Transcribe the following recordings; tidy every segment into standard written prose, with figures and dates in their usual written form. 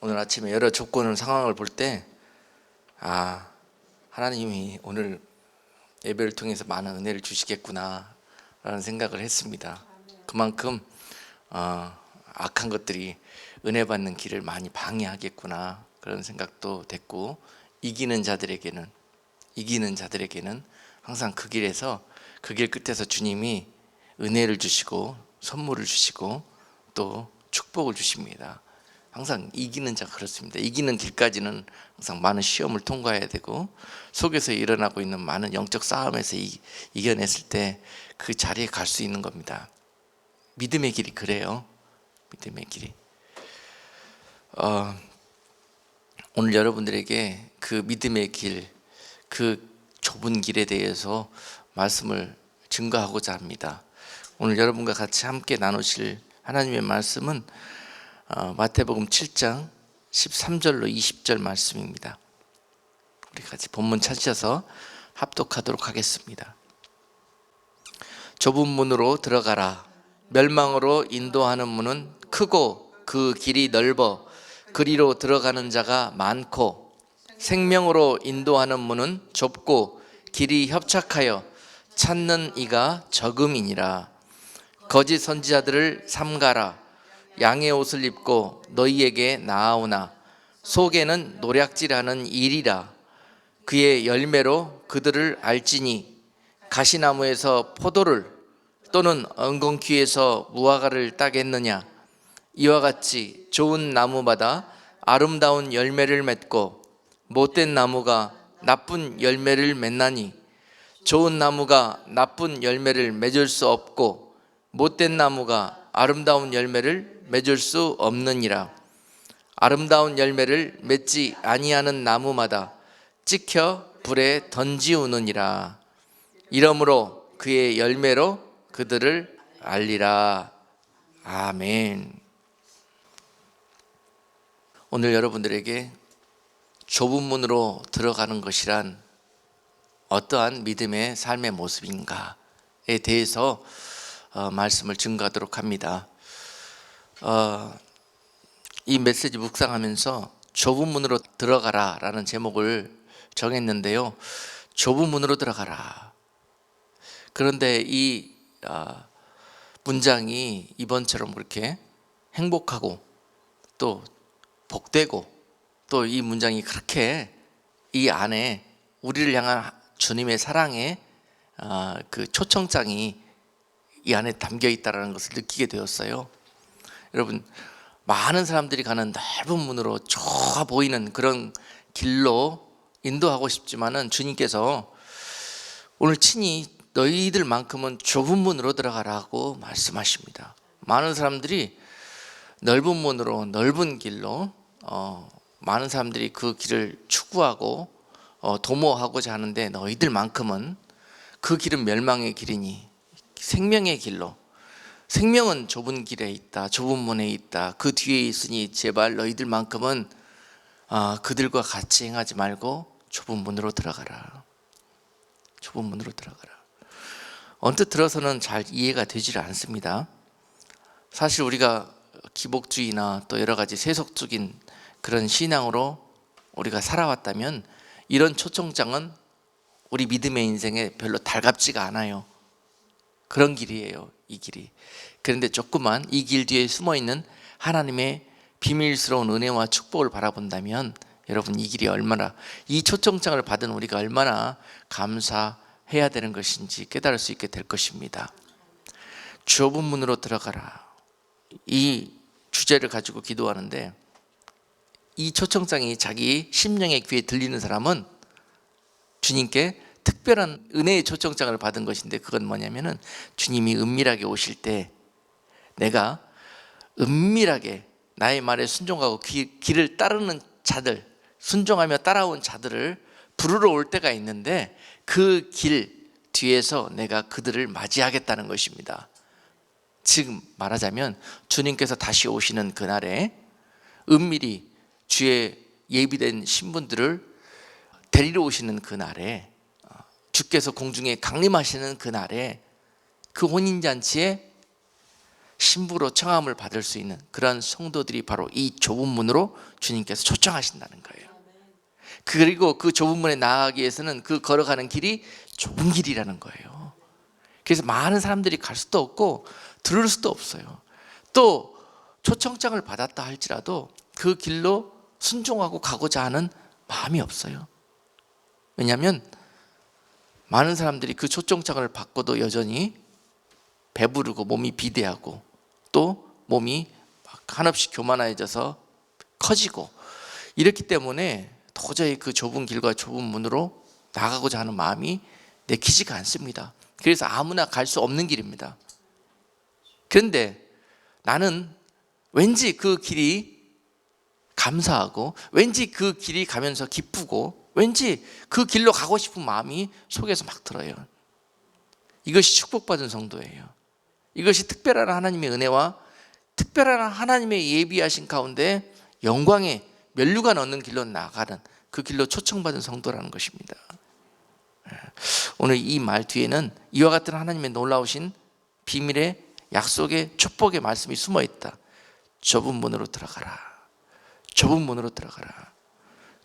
오늘 아침에 여러 조건을 상황을 볼 때 하나님이 오늘 예배를 통해서 많은 은혜를 주시겠구나 라는 생각을 했습니다. 그만큼 악한 것들이 은혜 받는 길을 많이 방해하겠구나 그런 생각도 됐고, 이기는 자들에게는 항상 그 길에서, 그 길 끝에서 주님이 은혜를 주시고 선물을 주시고 또 축복을 주십니다. 항상 이기는 자가 그렇습니다. 이기는 길까지는 항상 많은 시험을 통과해야 되고, 속에서 일어나고 있는 많은 영적 싸움에서 이겨냈을 때 그 자리에 갈 수 있는 겁니다. 믿음의 길이 그래요. 믿음의 길이. 오늘 여러분들에게 그 믿음의 길, 그 좁은 길에 대해서 말씀을 증거하고자 합니다. 오늘 여러분과 같이 함께 나누실 하나님의 말씀은 마태복음 7장 13절로 20절 말씀입니다. 우리 같이 본문 찾으셔서 합독하도록 하겠습니다. 좁은 문으로 들어가라. 멸망으로 인도하는 문은 크고 그 길이 넓어 그리로 들어가는 자가 많고, 생명으로 인도하는 문은 좁고 길이 협착하여 찾는 이가 적음이니라. 거짓 선지자들을 삼가라. 양의 옷을 입고 너희에게 나아오나 속에는 노략질하는 일이라. 그의 열매로 그들을 알지니, 가시나무에서 포도를 또는 엉겅퀴에서 무화과를 따겠느냐. 이와 같이 좋은 나무마다 아름다운 열매를 맺고 못된 나무가 나쁜 열매를 맺나니, 좋은 나무가 나쁜 열매를 맺을 수 없고 못된 나무가 아름다운 열매를 맺을 수 없느니라. 아름다운 열매를 맺지 아니하는 나무마다 찍혀 불에 던지우느니라. 이러므로 그의 열매로 그들을 알리라. 아멘. 오늘 여러분들에게 좁은 문으로 들어가는 것이란 어떠한 믿음의 삶의 모습인가에 대해서 말씀을 증거하도록 합니다. 이 메시지 묵상하면서 좁은 문으로 들어가라 라는 제목을 정했는데요. 좁은 문으로 들어가라. 그런데 이 문장이 이번처럼 그렇게 행복하고 또 복되고, 또 이 문장이 그렇게 이 안에 우리를 향한 주님의 사랑의 그 초청장이 이 안에 담겨 있다는 것을 느끼게 되었어요. 여러분, 많은 사람들이 가는 넓은 문으로 좁아 보이는 그런 길로 인도하고 싶지만은 주님께서 오늘 친히 너희들만큼은 좁은 문으로 들어가라고 말씀하십니다. 많은 사람들이 넓은 문으로, 넓은 길로 많은 사람들이 그 길을 추구하고 도모하고자 하는데, 너희들만큼은 그 길은 멸망의 길이니 생명의 길로, 생명은 좁은 길에 있다, 좁은 문에 있다, 그 뒤에 있으니 제발 너희들만큼은 그들과 같이 행하지 말고 좁은 문으로 들어가라. 좁은 문으로 들어가라. 언뜻 들어서는 잘 이해가 되질 않습니다. 사실 우리가 기복주의나 또 여러 가지 세속적인 그런 신앙으로 우리가 살아왔다면 이런 초청장은 우리 믿음의 인생에 별로 달갑지가 않아요. 그런 길이에요, 이 길이. 그런데 조금만 이 길 뒤에 숨어있는 하나님의 비밀스러운 은혜와 축복을 바라본다면, 여러분, 이 길이 얼마나, 이 초청장을 받은 우리가 얼마나 감사해야 되는 것인지 깨달을 수 있게 될 것입니다. 좁은 문으로 들어가라. 이 주제를 가지고 기도하는데, 이 초청장이 자기 심령의 귀에 들리는 사람은 주님께 특별한 은혜의 초청장을 받은 것인데, 그건 뭐냐면은 주님이 은밀하게 오실 때 내가 은밀하게 나의 말에 순종하고 길을 따르는 자들, 순종하며 따라온 자들을 부르러 올 때가 있는데, 그 길 뒤에서 내가 그들을 맞이하겠다는 것입니다. 지금 말하자면 주님께서 다시 오시는 그날에 은밀히 주의 예비된 신분들을 데리러 오시는 그날에, 주께서 공중에 강림하시는 그날에, 그 혼인잔치에 신부로 청함을 받을 수 있는 그런 성도들이 바로 이 좁은 문으로 주님께서 초청하신다는 거예요. 그리고 그 좁은 문에 나아가기 위해서는 그 걸어가는 길이 좁은 길이라는 거예요. 그래서 많은 사람들이 갈 수도 없고 들을 수도 없어요. 또 초청장을 받았다 할지라도 그 길로 순종하고 가고자 하는 마음이 없어요. 왜냐하면 많은 사람들이 그 초청장을 받고도 여전히 배부르고 몸이 비대하고 또 몸이 한없이 교만해져서 커지고 이렇기 때문에 도저히 그 좁은 길과 좁은 문으로 나가고자 하는 마음이 내키지가 않습니다. 그래서 아무나 갈 수 없는 길입니다. 그런데 나는 왠지 그 길이 감사하고 왠지 그 길이 가면서 기쁘고 왠지 그 길로 가고 싶은 마음이 속에서 막 들어요. 이것이 축복받은 성도예요. 이것이 특별한 하나님의 은혜와 특별한 하나님의 예비하신 가운데 영광의 면류관 얻는 길로 나가는 그 길로 초청받은 성도라는 것입니다. 오늘 이 말 뒤에는 이와 같은 하나님의 놀라우신 비밀의 약속의 축복의 말씀이 숨어 있다. 좁은 문으로 들어가라. 좁은 문으로 들어가라.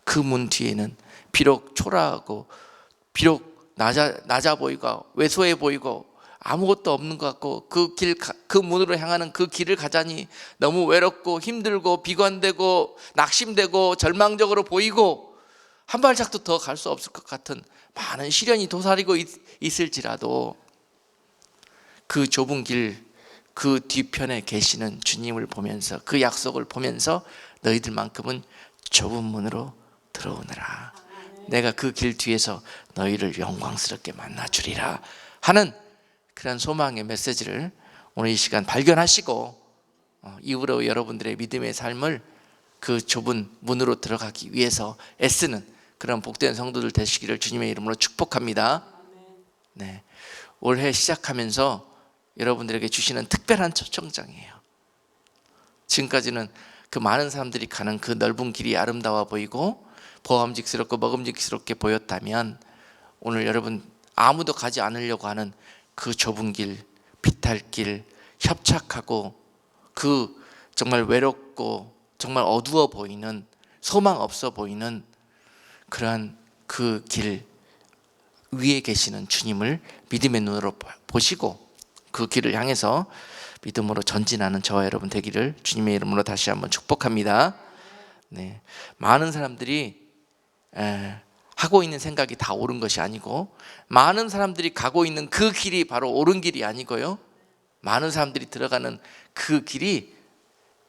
그 문 뒤에는 비록 초라하고 비록 낮아 보이고 왜소해 보이고 아무것도 없는 것 같고 그 문으로 향하는 그 길을 가자니 너무 외롭고 힘들고 비관되고 낙심되고 절망적으로 보이고 한 발짝도 더 갈 수 없을 것 같은 많은 시련이 도사리고 있을지라도 그 좁은 길 그 뒤편에 계시는 주님을 보면서 그 약속을 보면서 너희들만큼은 좁은 문으로 들어오느라 내가 그 길 뒤에서 너희를 영광스럽게 만나주리라 하는 그런 소망의 메시지를 오늘 이 시간 발견하시고 이후로 여러분들의 믿음의 삶을 그 좁은 문으로 들어가기 위해서 애쓰는 그런 복된 성도들 되시기를 주님의 이름으로 축복합니다. 네, 올해 시작하면서 여러분들에게 주시는 특별한 초청장이에요. 지금까지는 그 많은 사람들이 가는 그 넓은 길이 아름다워 보이고 보암직스럽고 먹음직스럽게 보였다면 오늘 여러분 아무도 가지 않으려고 하는 그 좁은 길, 비탈길, 협착하고 그 정말 외롭고 정말 어두워 보이는 소망 없어 보이는 그러한 그 길 위에 계시는 주님을 믿음의 눈으로 보시고 그 길을 향해서 믿음으로 전진하는 저와 여러분 되기를 주님의 이름으로 다시 한번 축복합니다. 네, 많은 사람들이 하고 있는 생각이 다 옳은 것이 아니고 많은 사람들이 가고 있는 그 길이 바로 옳은 길이 아니고요, 많은 사람들이 들어가는 그 길이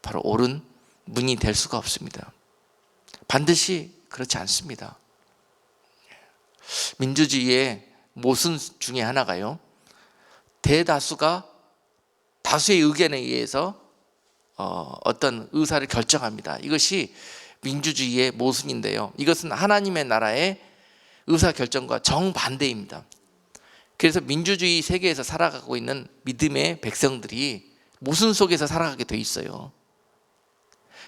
바로 옳은 문이 될 수가 없습니다. 반드시 그렇지 않습니다. 민주주의의 모순 중에 하나가요, 대다수가 다수의 의견에 의해서 어떤 의사를 결정합니다. 이것이 민주주의의 모순인데요, 이것은 하나님의 나라의 의사결정과 정반대입니다. 그래서 민주주의 세계에서 살아가고 있는 믿음의 백성들이 모순 속에서 살아가게 돼 있어요.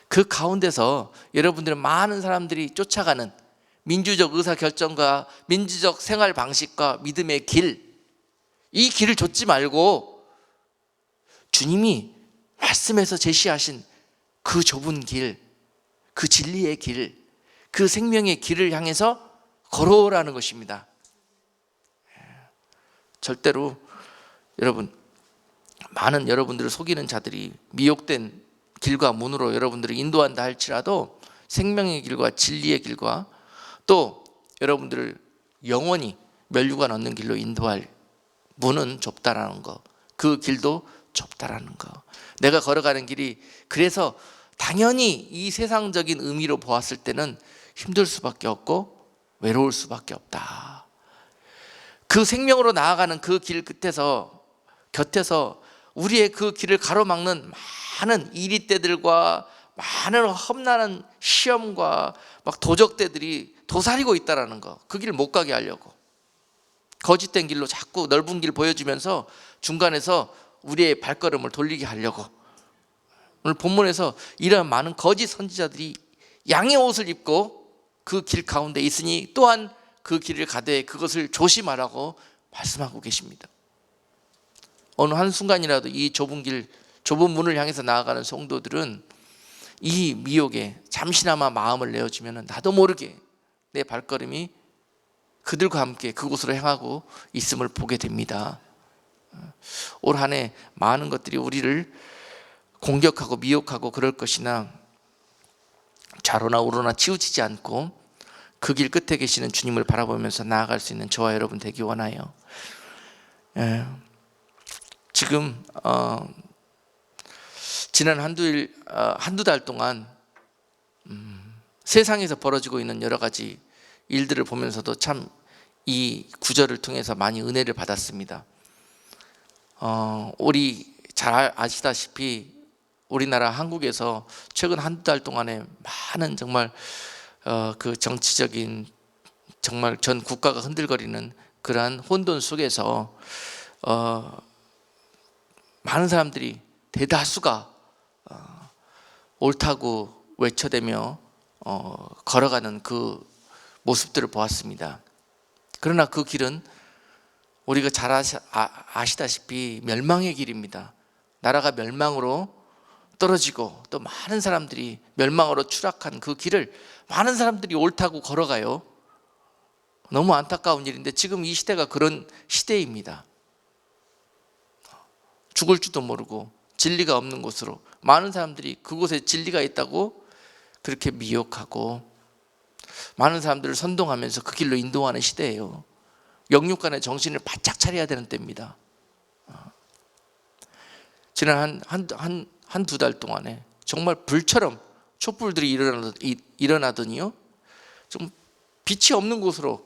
그 가운데서 여러분들은 많은 사람들이 쫓아가는 민주적 의사결정과 민주적 생활 방식과 믿음의 길, 이 길을 좇지 말고 주님이 말씀에서 제시하신 그 좁은 길, 그 진리의 길, 그 생명의 길을 향해서 걸어오라는 것입니다. 절대로 여러분, 많은 여러분들을 속이는 자들이 미혹된 길과 문으로 여러분들을 인도한다 할지라도 생명의 길과 진리의 길과 또 여러분들을 영원히 면류관 얻는 길로 인도할 문은 좁다라는 거, 그 길도 좁다라는 거. 내가 걸어가는 길이 그래서 당연히 이 세상적인 의미로 보았을 때는 힘들 수밖에 없고 외로울 수밖에 없다. 그 생명으로 나아가는 그 길 끝에서 곁에서 우리의 그 길을 가로막는 많은 이리떼들과 많은 험난한 시험과 막 도적대들이 도사리고 있다라는 거, 그 길 못 가게 하려고 거짓된 길로 자꾸 넓은 길 보여주면서 중간에서 우리의 발걸음을 돌리게 하려고. 오늘 본문에서 이런 많은 거짓 선지자들이 양의 옷을 입고 그 길 가운데 있으니 또한 그 길을 가되 그것을 조심하라고 말씀하고 계십니다. 어느 한순간이라도 이 좁은 길 좁은 문을 향해서 나아가는 성도들은 이 미혹에 잠시나마 마음을 내어주면 나도 모르게 내 발걸음이 그들과 함께 그곳으로 향하고 있음을 보게 됩니다. 올 한 해 많은 것들이 우리를 공격하고 미혹하고 그럴 것이나 좌로나 우로나 치우치지 않고 그 길 끝에 계시는 주님을 바라보면서 나아갈 수 있는 저와 여러분 되기 원하여 지금 지난 한두 달 동안 세상에서 벌어지고 있는 여러 가지 일들을 보면서도 참 이 구절을 통해서 많이 은혜를 받았습니다. 우리 잘 아시다시피 우리나라 한국에서 최근 한두 달 동안에 많은 정말 그 정치적인 정말 전 국가가 흔들거리는 그러한 혼돈 속에서 많은 사람들이 대다수가 옳다고 외쳐대며 걸어가는 그 모습들을 보았습니다. 그러나 그 길은 우리가 잘 아시다시피 멸망의 길입니다. 나라가 멸망으로 떨어지고 또 많은 사람들이 멸망으로 추락한 그 길을 많은 사람들이 옳다고 걸어가요. 너무 안타까운 일인데 지금 이 시대가 그런 시대입니다. 죽을 줄도 모르고 진리가 없는 곳으로 많은 사람들이 그곳에 진리가 있다고 그렇게 미혹하고 많은 사람들을 선동하면서 그 길로 인도하는 시대예요. 영육간의 정신을 바짝 차려야 되는 때입니다. 지난 한두 달 동안에 정말 불처럼 촛불들이 일어나더니요, 좀 빛이 없는 곳으로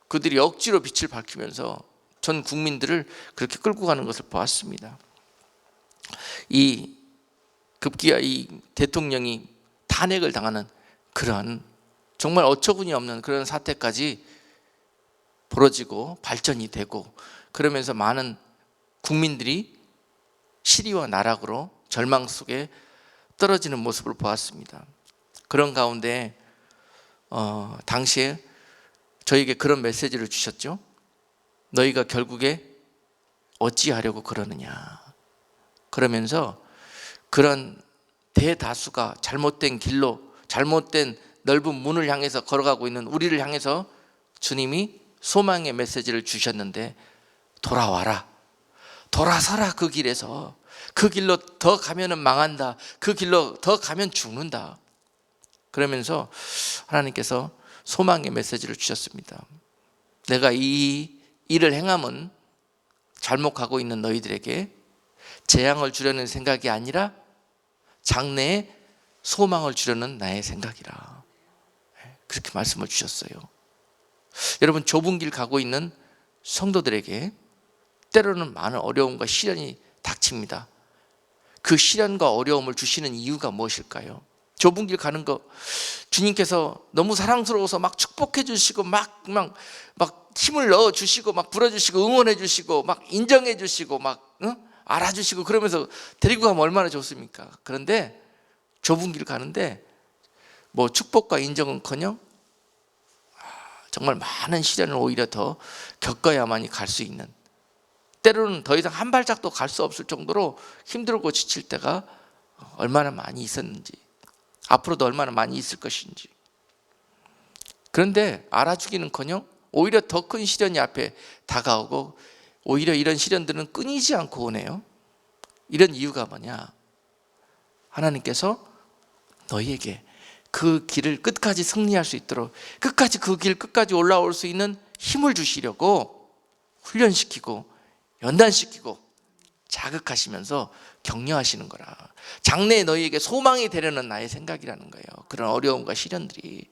그들이 억지로 빛을 밝히면서 전 국민들을 그렇게 끌고 가는 것을 보았습니다. 이 급기야 이 대통령이 탄핵을 당하는 그런 정말 어처구니 없는 그런 사태까지 벌어지고 발전이 되고 그러면서 많은 국민들이 시리와 나락으로 절망 속에 떨어지는 모습을 보았습니다. 그런 가운데 당시에 저에게 그런 메시지를 주셨죠. 너희가 결국에 어찌하려고 그러느냐. 그러면서 그런 대다수가 잘못된 길로 잘못된 넓은 문을 향해서 걸어가고 있는 우리를 향해서 주님이 소망의 메시지를 주셨는데 돌아와라. 돌아서라. 그 길에서. 그 길로 더 가면은 망한다. 그 길로 더 가면 죽는다. 그러면서 하나님께서 소망의 메시지를 주셨습니다. 내가 이 일을 행함은 잘못 가고 있는 너희들에게 재앙을 주려는 생각이 아니라 장래에 소망을 주려는 나의 생각이라. 그렇게 말씀을 주셨어요. 여러분, 좁은 길 가고 있는 성도들에게 때로는 많은 어려움과 시련이 닥칩니다. 그 시련과 어려움을 주시는 이유가 무엇일까요? 좁은 길 가는 거 주님께서 너무 사랑스러워서 막 축복해 주시고 막 힘을 넣어 주시고 막 불어 주시고 응원해 주시고 막 인정해 주시고 막 알아주시고 그러면서 데리고 가면 얼마나 좋습니까? 그런데 좁은 길 가는데 뭐 축복과 인정은커녕 정말 많은 시련을 오히려 더 겪어야만이 갈 수 있는, 때로는 더 이상 한 발짝도 갈 수 없을 정도로 힘들고 지칠 때가 얼마나 많이 있었는지, 앞으로도 얼마나 많이 있을 것인지. 그런데 알아주기는커녕 오히려 더 큰 시련이 앞에 다가오고 오히려 이런 시련들은 끊이지 않고 오네요. 이런 이유가 뭐냐? 하나님께서 너희에게 그 길을 끝까지 승리할 수 있도록 끝까지 그 길 끝까지 올라올 수 있는 힘을 주시려고 훈련시키고 연단시키고 자극하시면서 격려하시는 거라. 장래에 너희에게 소망이 되려는 나의 생각이라는 거예요. 그런 어려움과 시련들이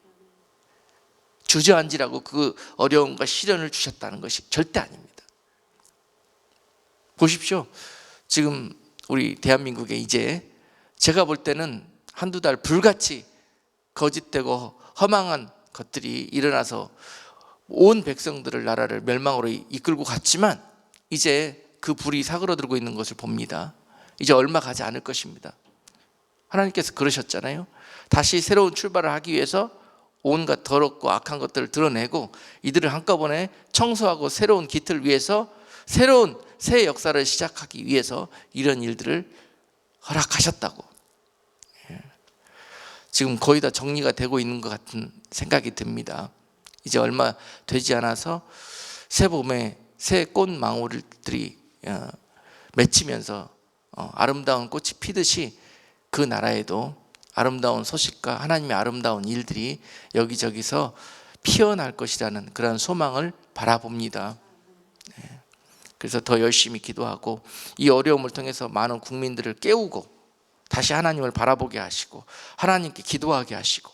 주저앉으라고 그 어려움과 시련을 주셨다는 것이 절대 아닙니다. 보십시오. 지금 우리 대한민국에 이제 제가 볼 때는 한두 달 불같이 거짓되고 허망한 것들이 일어나서 온 백성들을 나라를 멸망으로 이끌고 갔지만 이제 그 불이 사그러들고 있는 것을 봅니다. 이제 얼마 가지 않을 것입니다. 하나님께서 그러셨잖아요. 다시 새로운 출발을 하기 위해서 온갖 더럽고 악한 것들을 드러내고 이들을 한꺼번에 청소하고 새로운 기틀을 위해서 새로운 새 역사를 시작하기 위해서 이런 일들을 허락하셨다고. 지금 거의 다 정리가 되고 있는 것 같은 생각이 듭니다. 이제 얼마 되지 않아서 새 봄에 새 꽃망울들이 맺히면서 아름다운 꽃이 피듯이 그 나라에도 아름다운 소식과 하나님의 아름다운 일들이 여기저기서 피어날 것이라는 그런 소망을 바라봅니다. 그래서 더 열심히 기도하고 이 어려움을 통해서 많은 국민들을 깨우고 다시 하나님을 바라보게 하시고 하나님께 기도하게 하시고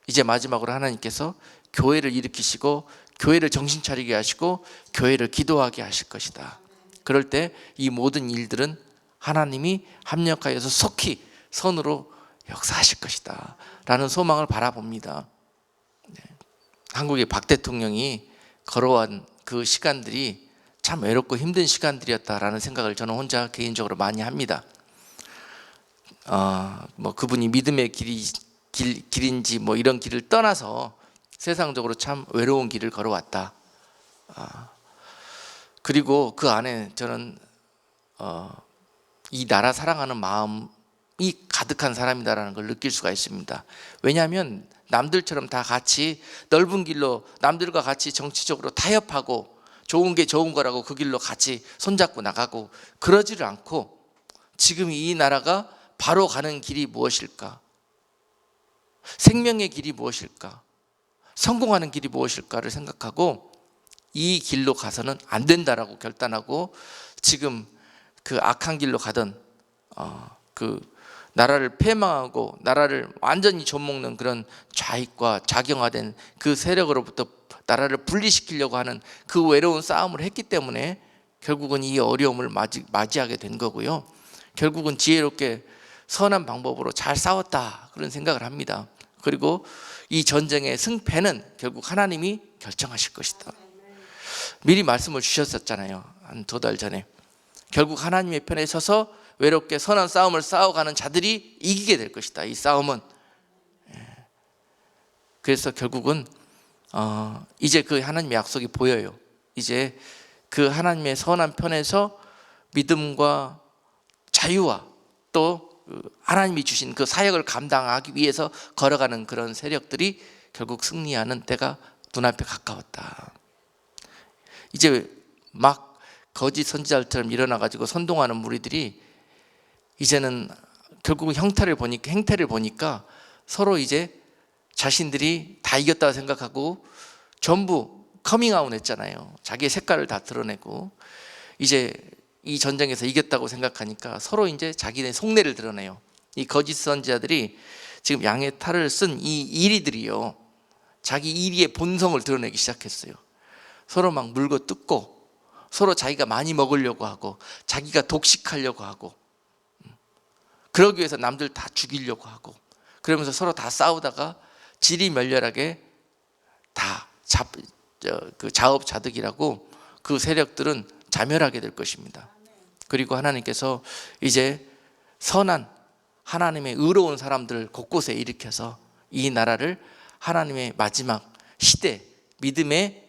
이제 마지막으로 하나님께서 교회를 일으키시고 교회를 정신 차리게 하시고 교회를 기도하게 하실 것이다. 그럴 때 이 모든 일들은 하나님이 합력하여서 속히 선으로 역사하실 것이다 라는 소망을 바라봅니다. 한국의 박 대통령이 걸어온 그 시간들이 참 외롭고 힘든 시간들이었다라는 생각을 저는 혼자 개인적으로 많이 합니다. 그분이 믿음의 길인지 뭐 이런 길을 떠나서 세상적으로 참 외로운 길을 걸어왔다. 그리고 그 안에 저는 이 나라 사랑하는 마음이 가득한 사람이다라는 걸 느낄 수가 있습니다. 왜냐하면 남들처럼 다 같이 넓은 길로 남들과 같이 정치적으로 타협하고 좋은 게 좋은 거라고 그 길로 같이 손잡고 나가고 그러지를 않고 지금 이 나라가 바로 가는 길이 무엇일까? 생명의 길이 무엇일까? 성공하는 길이 무엇일까를 생각하고 이 길로 가서는 안 된다라고 결단하고 지금 그 악한 길로 가던 그 나라를 패망하고 나라를 완전히 좀먹는 그런 좌익과 좌경화된 그 세력으로부터 나라를 분리시키려고 하는 그 외로운 싸움을 했기 때문에 결국은 이 어려움을 맞이하게 된 거고요. 결국은 지혜롭게 선한 방법으로 잘 싸웠다 그런 생각을 합니다. 그리고 이 전쟁의 승패는 결국 하나님이 결정하실 것이다. 미리 말씀을 주셨었잖아요. 한 2달 전에. 결국 하나님의 편에 서서 외롭게 선한 싸움을 싸워가는 자들이 이기게 될 것이다. 이 싸움은. 그래서 결국은 이제 그 하나님의 약속이 보여요. 이제 그 하나님의 선한 편에서 믿음과 자유와 또 하나님이 주신 그 사역을 감당하기 위해서 걸어가는 그런 세력들이 결국 승리하는 때가 눈앞에 가까웠다. 이제 막 거짓 선지자들처럼 일어나가지고 선동하는 무리들이 이제는 결국 행태를 보니까 서로 이제 자신들이 다 이겼다고 생각하고 전부 커밍아웃 했잖아요. 자기의 색깔을 다 드러내고 이제 이 전쟁에서 이겼다고 생각하니까 서로 이제 자기네 속내를 드러내요. 이 거짓 선지자들이 지금 양의 탈을 쓴 이 이리들이요, 자기 이리의 본성을 드러내기 시작했어요. 서로 막 물고 뜯고 서로 자기가 많이 먹으려고 하고 자기가 독식하려고 하고 그러기 위해서 남들 다 죽이려고 하고 그러면서 서로 다 싸우다가 지리멸렬하게 다 자업자득이라고 그 세력들은 자멸하게 될 것입니다. 그리고 하나님께서 이제 선한 하나님의 의로운 사람들을 곳곳에 일으켜서 이 나라를 하나님의 마지막 시대 믿음의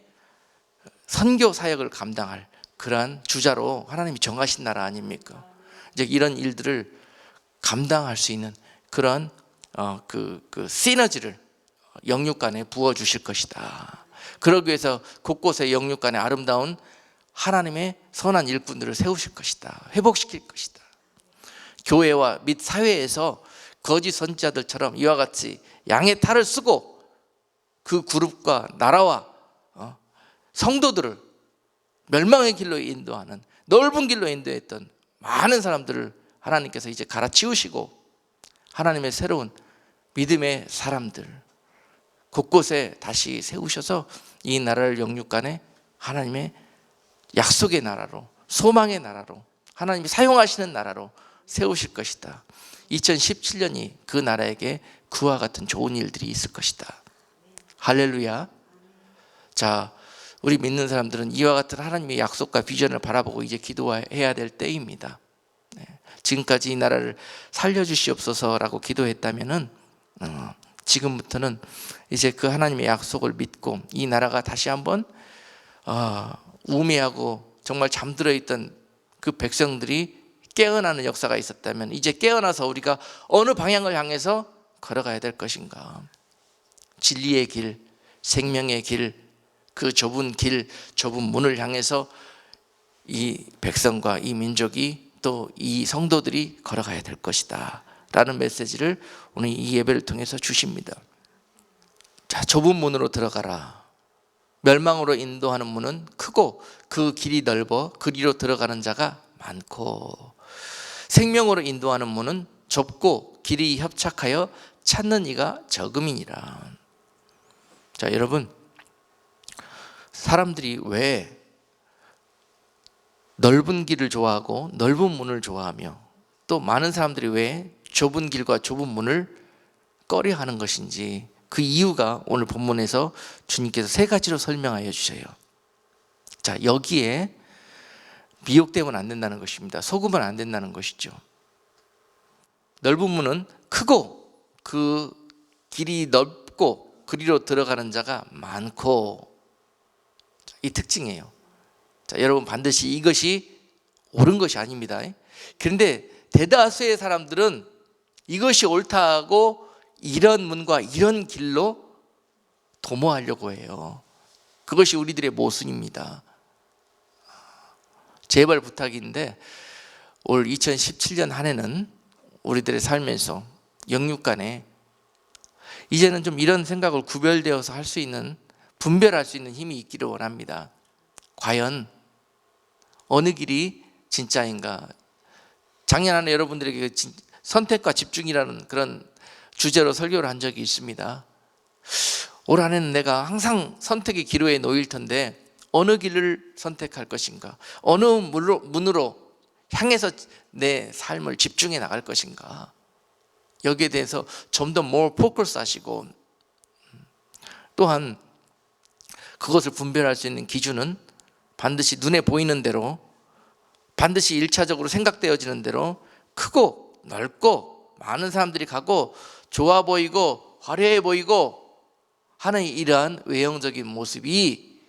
선교 사역을 감당할 그러한 주자로 하나님이 정하신 나라 아닙니까? 이제 이런 일들을 감당할 수 있는 그런 그 시너지를 영육간에 부어 주실 것이다. 그러기 위해서 곳곳에 영육간에 아름다운 하나님의 선한 일꾼들을 세우실 것이다. 회복시킬 것이다. 교회와 및 사회에서 거짓 선지자들처럼 이와 같이 양의 탈을 쓰고 그 그룹과 나라와 성도들을 멸망의 길로 인도하는 넓은 길로 인도했던 많은 사람들을 하나님께서 이제 갈아치우시고 하나님의 새로운 믿음의 사람들 곳곳에 다시 세우셔서 이 나라를 영육간에 하나님의 약속의 나라로, 소망의 나라로, 하나님이 사용하시는 나라로 세우실 것이다. 2017년이 그 나라에게 그와 같은 좋은 일들이 있을 것이다. 할렐루야. 자, 우리 믿는 사람들은 이와 같은 하나님의 약속과 비전을 바라보고 이제 기도해야 될 때입니다. 지금까지 이 나라를 살려주시옵소서라고 기도했다면은 지금부터는 이제 그 하나님의 약속을 믿고 이 나라가 다시 한번 우매하고 정말 잠들어 있던 그 백성들이 깨어나는 역사가 있었다면 이제 깨어나서 우리가 어느 방향을 향해서 걸어가야 될 것인가? 진리의 길, 생명의 길, 그 좁은 길, 좁은 문을 향해서 이 백성과 이 민족이 또 이 성도들이 걸어가야 될 것이다 라는 메시지를 오늘 이 예배를 통해서 주십니다. 자, 좁은 문으로 들어가라. 멸망으로 인도하는 문은 크고 그 길이 넓어 그리로 들어가는 자가 많고, 생명으로 인도하는 문은 좁고 길이 협착하여 찾는 이가 적음이니라. 자, 여러분, 사람들이 왜 넓은 길을 좋아하고 넓은 문을 좋아하며 또 많은 사람들이 왜 좁은 길과 좁은 문을 꺼려하는 것인지, 그 이유가 오늘 본문에서 주님께서 세 가지로 설명하여 주셔요. 자, 여기에 미혹되면 안 된다는 것입니다. 속으면 안 된다는 것이죠. 넓은 문은 크고 그 길이 넓고 그리로 들어가는 자가 많고, 이 특징이에요. 자, 여러분, 반드시 이것이 옳은 것이 아닙니다. 그런데 대다수의 사람들은 이것이 옳다고 이런 문과 이런 길로 도모하려고 해요. 그것이 우리들의 모순입니다. 제발 부탁인데 올 2017년 한 해는 우리들의 삶에서 영육간에 이제는 좀 이런 생각을 구별되어서 할 수 있는, 분별할 수 있는 힘이 있기를 원합니다. 과연 어느 길이 진짜인가? 작년 한 해 여러분들에게 선택과 집중이라는 그런 주제로 설교를 한 적이 있습니다. 올 한 해는 내가 항상 선택의 기로에 놓일 텐데 어느 길을 선택할 것인가? 어느 문으로 향해서 내 삶을 집중해 나갈 것인가? 여기에 대해서 좀 더 more focus 하시고, 또한 그것을 분별할 수 있는 기준은 반드시 눈에 보이는 대로, 반드시 1차적으로 생각되어지는 대로 크고 넓고 많은 사람들이 가고 좋아 보이고 화려해 보이고 하는 이러한 외형적인 모습이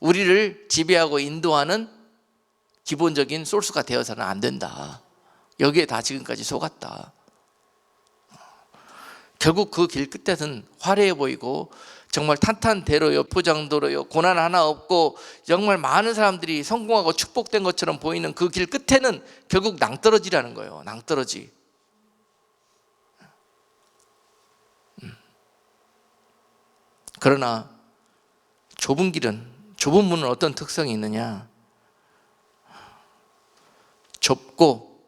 우리를 지배하고 인도하는 기본적인 소스가 되어서는 안 된다. 여기에 다 지금까지 속았다. 결국 그 길 끝에는 화려해 보이고 정말 탄탄대로요, 포장도로요, 고난 하나 없고 정말 많은 사람들이 성공하고 축복된 것처럼 보이는 그 길 끝에는 결국 낭떠러지라는 거예요. 낭떠러지. 그러나 좁은 길은, 좁은 문은 어떤 특성이 있느냐? 좁고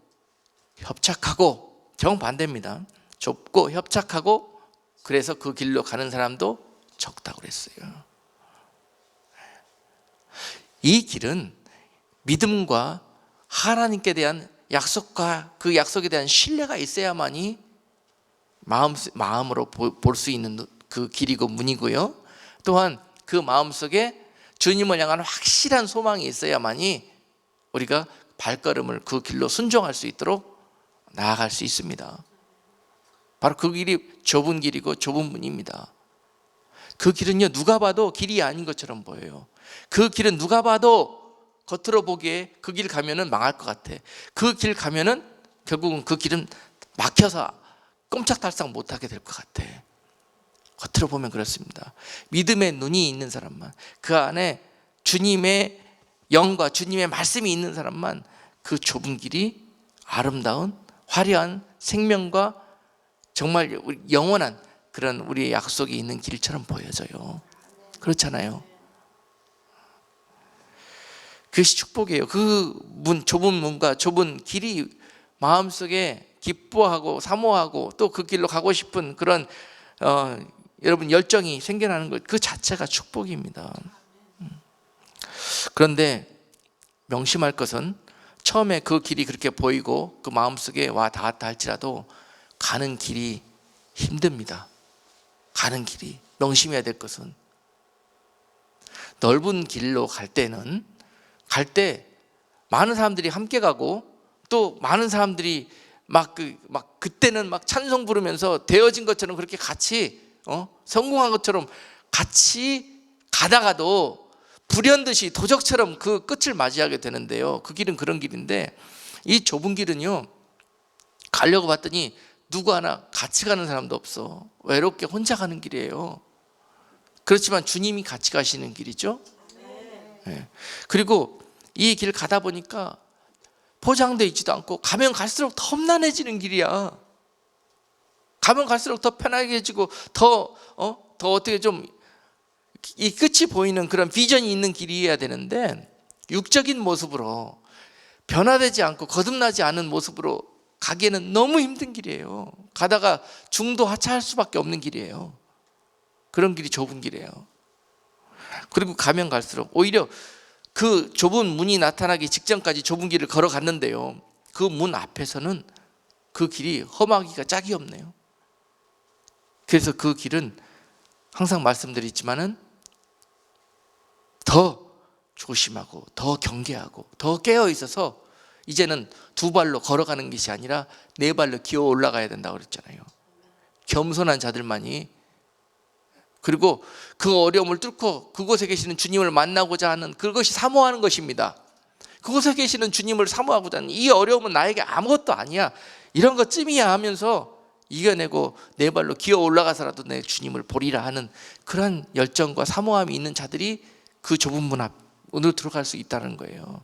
협착하고, 정반대입니다. 좁고 협착하고, 그래서 그 길로 가는 사람도 적다고 그랬어요. 이 길은 믿음과 하나님께 대한 약속과 그 약속에 대한 신뢰가 있어야만이 마음으로 볼 수 있는 그 길이고 문이고요. 또한 그 마음속에 주님을 향한 확실한 소망이 있어야만이 우리가 발걸음을 그 길로 순종할 수 있도록 나아갈 수 있습니다. 바로 그 길이 좁은 길이고 좁은 문입니다. 그 길은요, 누가 봐도 길이 아닌 것처럼 보여요. 그 길은 누가 봐도 겉으로 보기에 그 길 가면은 망할 것 같아. 그 길 가면은 결국은 그 길은 막혀서 꼼짝달싹 못하게 될 것 같아. 겉으로 보면 그렇습니다. 믿음의 눈이 있는 사람만, 그 안에 주님의 영과 주님의 말씀이 있는 사람만 그 좁은 길이 아름다운 화려한 생명과 정말 영원한 그런 우리의 약속이 있는 길처럼 보여져요. 그렇잖아요. 그것이 축복이에요. 그 문, 좁은 문과 좁은 길이 마음속에 기뻐하고 사모하고 또 그 길로 가고 싶은 그런 여러분 열정이 생겨나는 것, 그 자체가 축복입니다. 그런데 명심할 것은 처음에 그 길이 그렇게 보이고 그 마음속에 와 닿았다 할지라도 가는 길이 힘듭니다. 가는 길이. 명심해야 될 것은 넓은 길로 갈 때 많은 사람들이 함께 가고 또 많은 사람들이 그때는 막 찬송 부르면서 되어진 것처럼 그렇게 같이 성공한 것처럼 같이 가다가도 불현듯이 도적처럼 그 끝을 맞이하게 되는데요. 그 길은 그런 길인데, 이 좁은 길은요, 가려고 봤더니 누구 하나 같이 가는 사람도 없어. 외롭게 혼자 가는 길이에요. 그렇지만 주님이 같이 가시는 길이죠. 네. 그리고 이 길 가다 보니까 포장되어 있지도 않고 가면 갈수록 더 험난해지는 길이야. 가면 갈수록 더 편하게지고 더 어떻게 좀 이 끝이 보이는 그런 비전이 있는 길이어야 되는데, 육적인 모습으로 변화되지 않고 거듭나지 않은 모습으로 가기에는 너무 힘든 길이에요. 가다가 중도 하차할 수밖에 없는 길이에요. 그런 길이 좁은 길이에요. 그리고 가면 갈수록 오히려 그 좁은 문이 나타나기 직전까지 좁은 길을 걸어갔는데요, 그 문 앞에서는 그 길이 험하기가 짝이 없네요. 그래서 그 길은 항상 말씀드리지만은 더 조심하고 더 경계하고 더 깨어 있어서 이제는 두 발로 걸어가는 것이 아니라 네 발로 기어 올라가야 된다고 그랬잖아요. 겸손한 자들만이, 그리고 그 어려움을 뚫고 그곳에 계시는 주님을 만나고자 하는 그것이 사모하는 것입니다. 그곳에 계시는 주님을 사모하고자 하는, 이 어려움은 나에게 아무것도 아니야, 이런 것쯤이야 하면서 이겨내고 네 발로 기어 올라가서라도 내 주님을 보리라 하는 그런 열정과 사모함이 있는 자들이 그 좁은 문 안으로 들어갈 수 있다는 거예요.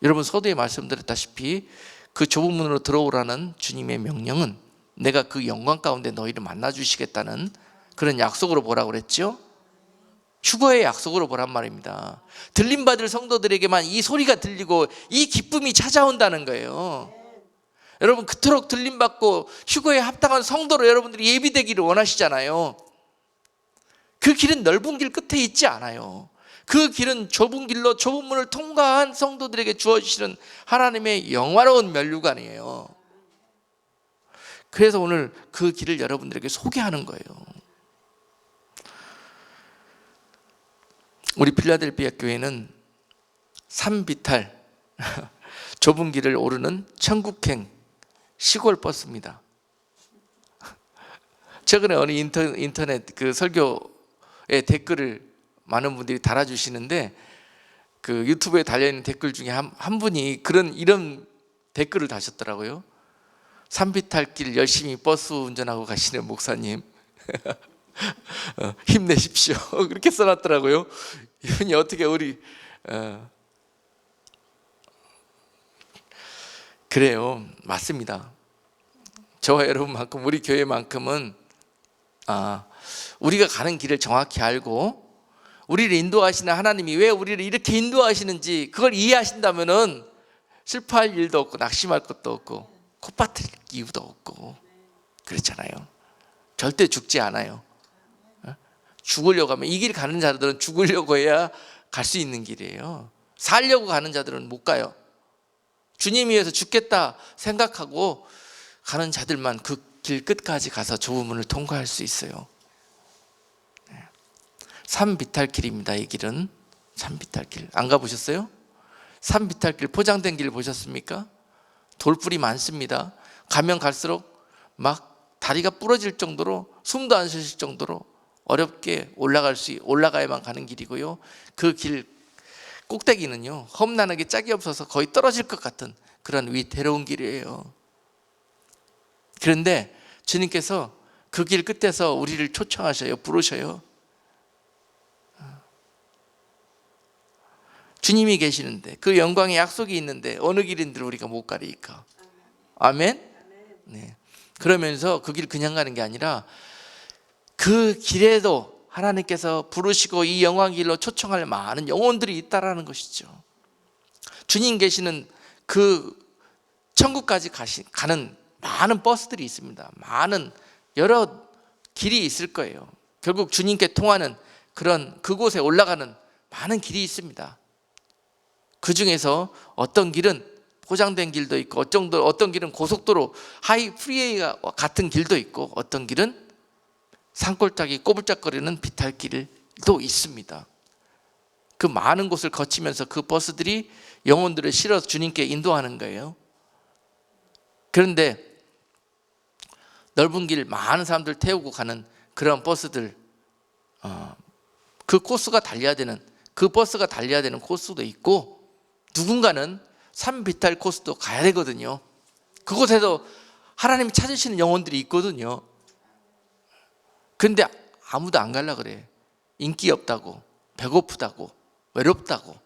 여러분, 서두에 말씀드렸다시피 그 좁은 문으로 들어오라는 주님의 명령은 내가 그 영광 가운데 너희를 만나 주시겠다는 그런 약속으로 보라고 그랬죠. 휴거의 약속으로 보란 말입니다. 들림받을 성도들에게만 이 소리가 들리고 이 기쁨이 찾아온다는 거예요. 여러분, 그토록 들림받고 휴거에 합당한 성도로 여러분들이 예비되기를 원하시잖아요. 그 길은 넓은 길 끝에 있지 않아요. 그 길은 좁은 길로 좁은 문을 통과한 성도들에게 주어지시는 하나님의 영화로운 면류관이에요. 그래서 오늘 그 길을 여러분들에게 소개하는 거예요. 우리 필라델피아 교회는 산비탈 좁은 길을 오르는 천국행 시골 버스입니다. 최근에 어느 인터넷 그 설교의 댓글을 많은 분들이 달아주시는데, 그 유튜브에 달려있는 댓글 중에 한 분이 이런 댓글을 다셨더라고요. 산비탈길 열심히 버스 운전하고 가시는 목사님 힘내십시오. 그렇게 써놨더라고요. 이분이 어떻게 그래요. 맞습니다. 저와 여러분만큼, 우리 교회만큼은 우리가 가는 길을 정확히 알고 우리를 인도하시는 하나님이 왜 우리를 이렇게 인도하시는지 그걸 이해하신다면은 슬퍼할 일도 없고 낙심할 것도 없고 콧바틀 이유도 없고 그렇잖아요. 절대 죽지 않아요. 죽으려고 하면, 이 길 가는 자들은 죽으려고 해야 갈 수 있는 길이에요. 살려고 가는 자들은 못 가요. 주님 위해서 죽겠다 생각하고 가는 자들만 그 길 끝까지 가서 좁은 문을 통과할 수 있어요. 산비탈길입니다. 이 길은 산비탈길. 안 가보셨어요? 산비탈길 포장된 길 보셨습니까? 돌불이 많습니다. 가면 갈수록 막 다리가 부러질 정도로, 숨도 안 쉴 정도로 어렵게 올라가야만 가는 길이고요. 그 길 꼭대기는요, 험난하게 짝이 없어서 거의 떨어질 것 같은 그런 위태로운 길이에요. 그런데 주님께서 그 길 끝에서 우리를 초청하셔요. 부르셔요. 주님이 계시는데, 그 영광의 약속이 있는데 어느 길인들 우리가 못 가리까? 아멘? 네. 그러면서 그 길 그냥 가는 게 아니라 그 길에도 하나님께서 부르시고 이 영광 길로 초청할 많은 영혼들이 있다라는 것이죠. 주님 계시는 그 천국까지 가는 많은 버스들이 있습니다. 많은 여러 길이 있을 거예요. 결국 주님께 통하는 그곳에 올라가는 많은 길이 있습니다. 그 중에서 어떤 길은 포장된 길도 있고, 어떤 길은 고속도로 프리웨이와 같은 길도 있고, 어떤 길은 산골짜기 꼬불짝거리는 비탈길도 있습니다. 그 많은 곳을 거치면서 그 버스들이 영혼들을 실어서 주님께 인도하는 거예요. 그런데 넓은 길 많은 사람들 태우고 가는 그런 버스들, 그 버스가 달려야 되는 코스도 있고, 누군가는 산 비탈 코스도 가야 되거든요. 그곳에서 하나님이 찾으시는 영혼들이 있거든요. 그런데 아무도 안 가려고 그래. 인기 없다고, 배고프다고, 외롭다고,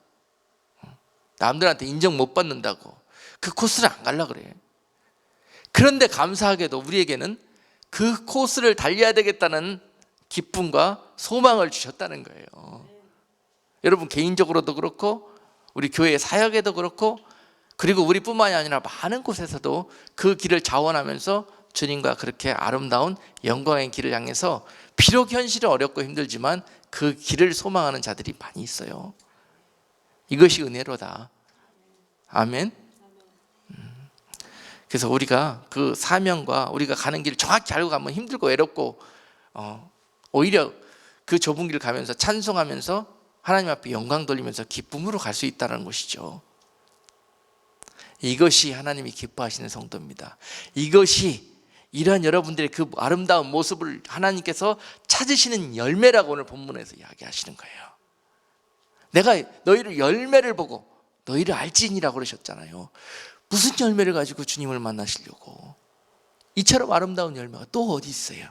남들한테 인정 못 받는다고 그 코스를 안 가려고 그래. 그런데 감사하게도 우리에게는 그 코스를 달려야 되겠다는 기쁨과 소망을 주셨다는 거예요. 여러분 개인적으로도 그렇고 우리 교회 사역에도 그렇고 그리고 우리뿐만이 아니라 많은 곳에서도 그 길을 자원하면서 주님과 그렇게 아름다운 영광의 길을 향해서 비록 현실은 어렵고 힘들지만 그 길을 소망하는 자들이 많이 있어요. 이것이 은혜로다. 아멘. 그래서 우리가 그 사명과 우리가 가는 길을 정확히 알고 가면 힘들고 외롭고 오히려 그 좁은 길을 가면서 찬송하면서 하나님 앞에 영광 돌리면서 기쁨으로 갈 수 있다는 것이죠. 이것이 하나님이 기뻐하시는 성도입니다. 이것이 이러한 여러분들의 그 아름다운 모습을 하나님께서 찾으시는 열매라고 오늘 본문에서 이야기하시는 거예요. 내가 너희를 열매를 보고 너희를 알지니라고 그러셨잖아요. 무슨 열매를 가지고 주님을 만나시려고? 이처럼 아름다운 열매가 또 어디 있어요?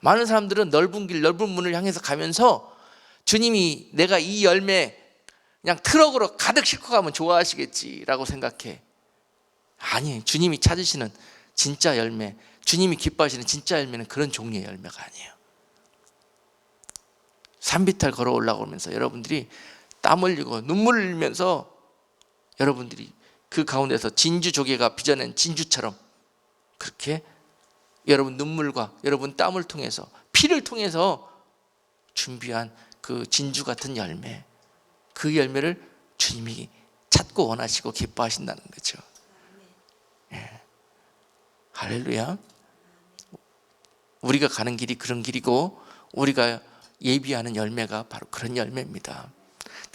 많은 사람들은 넓은 길, 넓은 문을 향해서 가면서 주님이 내가 이 열매 그냥 트럭으로 가득 싣고 가면 좋아하시겠지라고 생각해. 아니, 주님이 찾으시는 진짜 열매, 주님이 기뻐하시는 진짜 열매는 그런 종류의 열매가 아니에요. 산비탈 걸어 올라오면서 여러분들이 땀 흘리고 눈물 흘리면서 여러분들이 그 가운데서 진주 조개가 빚어낸 진주처럼 그렇게 여러분 눈물과 여러분 땀을 통해서 피를 통해서 준비한 그 진주 같은 열매, 그 열매를 주님이 찾고 원하시고 기뻐하신다는 거죠. 예. 할렐루야. 우리가 가는 길이 그런 길이고 우리가 예비하는 열매가 바로 그런 열매입니다.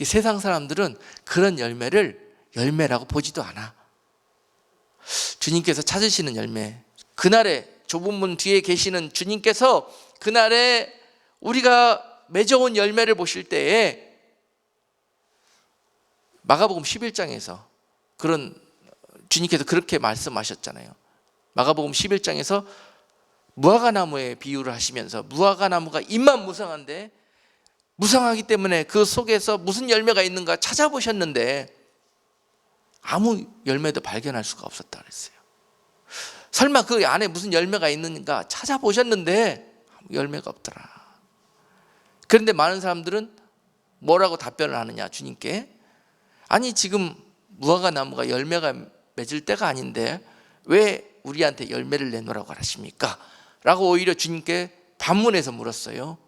세상 사람들은 그런 열매를 열매라고 보지도 않아. 주님께서 찾으시는 열매, 그날에 좁은 문 뒤에 계시는 주님께서 그날에 우리가 맺어온 열매를 보실 때에 마가복음 11장에서 그런 주님께서 그렇게 말씀하셨잖아요. 마가복음 11장에서 무화과나무의 비유를 하시면서 무화과나무가 잎만 무성한데 무성하기 때문에 그 속에서 무슨 열매가 있는가 찾아보셨는데 아무 열매도 발견할 수가 없었다 그랬어요. 설마 그 안에 무슨 열매가 있는가 찾아보셨는데 아무 열매가 없더라. 그런데 많은 사람들은 뭐라고 답변을 하느냐 주님께, 아니 지금 무화과나무가 열매가 맺을 때가 아닌데 왜 우리한테 열매를 내놓으라고 하십니까? 라고 오히려 주님께 반문해서 물었어요.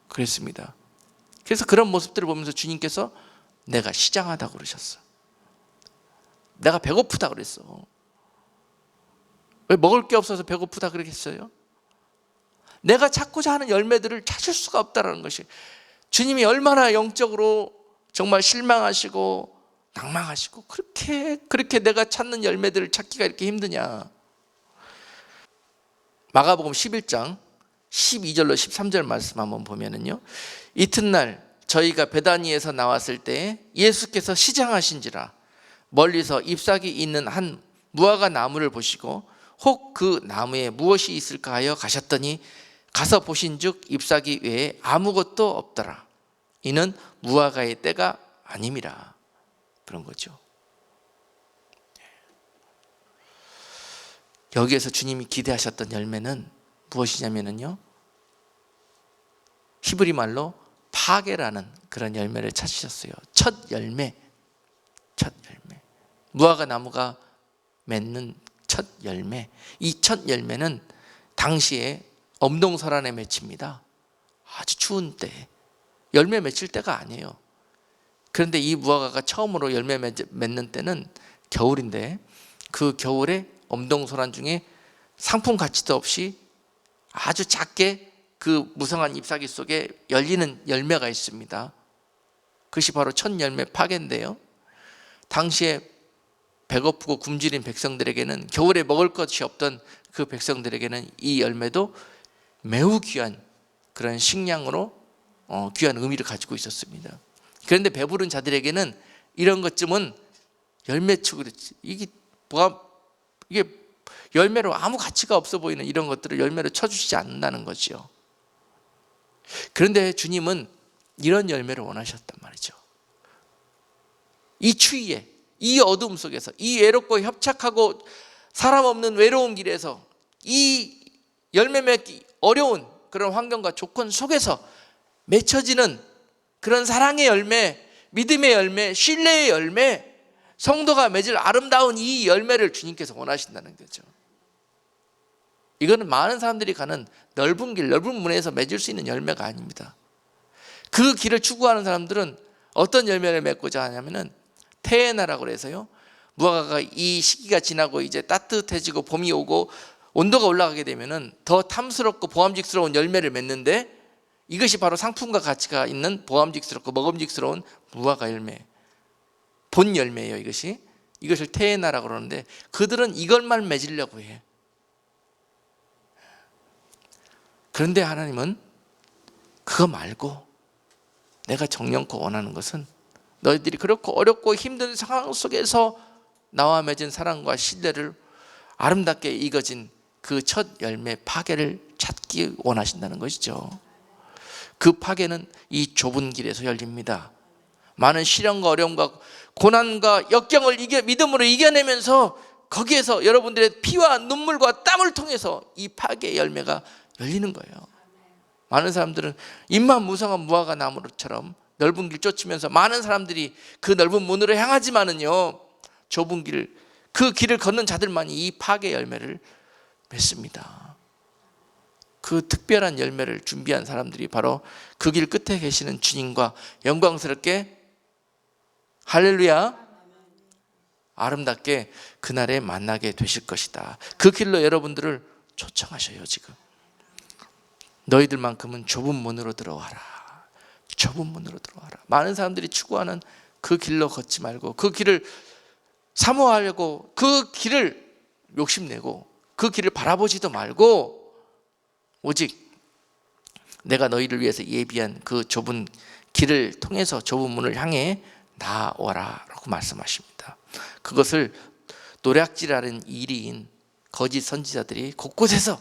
그랬습니다. 그래서 그런 모습들을 보면서 주님께서 내가 시장하다고 그러셨어. 내가 배고프다 그랬어. 왜 먹을 게 없어서 배고프다 그러겠어요? 내가 찾고자 하는 열매들을 찾을 수가 없다는 것이, 주님이 얼마나 영적으로 정말 실망하시고 낭망하시고 그렇게 내가 찾는 열매들을 찾기가 이렇게 힘드냐. 마가복음 11장 12절로 13절 말씀 한번 보면은요, 이튿날 저희가 베다니에서 나왔을 때 예수께서 시장하신지라 멀리서 잎사귀 있는 한 무화과 나무를 보시고 혹 그 나무에 무엇이 있을까 하여 가셨더니 가서 보신즉 잎사귀 외에 아무것도 없더라. 이는 무화과의 때가 아님이라. 그런 거죠. 여기에서 주님이 기대하셨던 열매는 무엇이냐면요, 히브리 말로 파게라는 그런 열매를 찾으셨어요. 첫 열매. 무화과 나무가 맺는 첫 열매. 이 첫 열매는 당시에 엄동설한에 맺힙니다. 아주 추운 때 열매 맺힐 때가 아니에요. 그런데 이 무화과가 처음으로 열매 맺는 때는 겨울인데 그 겨울에 엄동설한 중에 상품 가치도 없이 아주 작게 그 무성한 잎사귀 속에 열리는 열매가 있습니다. 그것이 바로 첫 열매 파게인데요, 당시에 배고프고 굶주린 백성들에게는, 겨울에 먹을 것이 없던 그 백성들에게는 이 열매도 매우 귀한 그런 식량으로 귀한 의미를 가지고 있었습니다. 그런데 배부른 자들에게는 이런 것쯤은 열매치고 그렇지. 이게 열매로 아무 가치가 없어 보이는 이런 것들을 열매로 쳐주시지 않는다는 거죠. 그런데 주님은 이런 열매를 원하셨단 말이죠. 이 추위에, 이 어둠 속에서, 이 외롭고 협착하고 사람 없는 외로운 길에서, 이 열매 맺기 어려운 그런 환경과 조건 속에서 맺혀지는 그런 사랑의 열매, 믿음의 열매, 신뢰의 열매, 성도가 맺을 아름다운 이 열매를 주님께서 원하신다는 거죠. 이거는 많은 사람들이 가는 넓은 길, 넓은 문에서 맺을 수 있는 열매가 아닙니다. 그 길을 추구하는 사람들은 어떤 열매를 맺고자 하냐면은 테에나라고 해서요, 무화과가 이 시기가 지나고 이제 따뜻해지고 봄이 오고 온도가 올라가게 되면은 더 탐스럽고 보암직스러운 열매를 맺는데, 이것이 바로 상품과 가치가 있는 보암직스럽고 먹음직스러운 무화과 열매, 본 열매예요. 이것을 테에나라고 그러는데, 그들은 이것만 맺으려고 해. 그런데 하나님은 그거 말고 내가 정령코 원하는 것은 너희들이 그렇고 어렵고 힘든 상황 속에서 나와 맺은 사랑과 신뢰를 아름답게 익어진 그 첫 열매 파괴를 찾기 원하신다는 것이죠. 그 파괴는 이 좁은 길에서 열립니다. 많은 시련과 어려움과 고난과 역경을 믿음으로 이겨내면서 거기에서 여러분들의 피와 눈물과 땀을 통해서 이 파괴의 열매가 열리는 거예요. 많은 사람들은 잎만 무성한 무화과 나무처럼 넓은 길 쫓으면서 많은 사람들이 그 넓은 문으로 향하지만은요, 좁은 길, 그 길을 걷는 자들만이 이 파괴 열매를 맺습니다. 그 특별한 열매를 준비한 사람들이 바로 그 길 끝에 계시는 주님과 영광스럽게, 할렐루야, 아름답게 그날에 만나게 되실 것이다. 그 길로 여러분들을 초청하셔요. 지금 너희들만큼은 좁은 문으로 들어와라. 좁은 문으로 들어와라. 많은 사람들이 추구하는 그 길로 걷지 말고, 그 길을 사모하려고 그 길을 욕심내고 그 길을 바라보지도 말고, 오직 내가 너희를 위해서 예비한 그 좁은 길을 통해서 좁은 문을 향해 나와라 라고 말씀하십니다. 그것을 노략질하는 일인 거짓 선지자들이 곳곳에서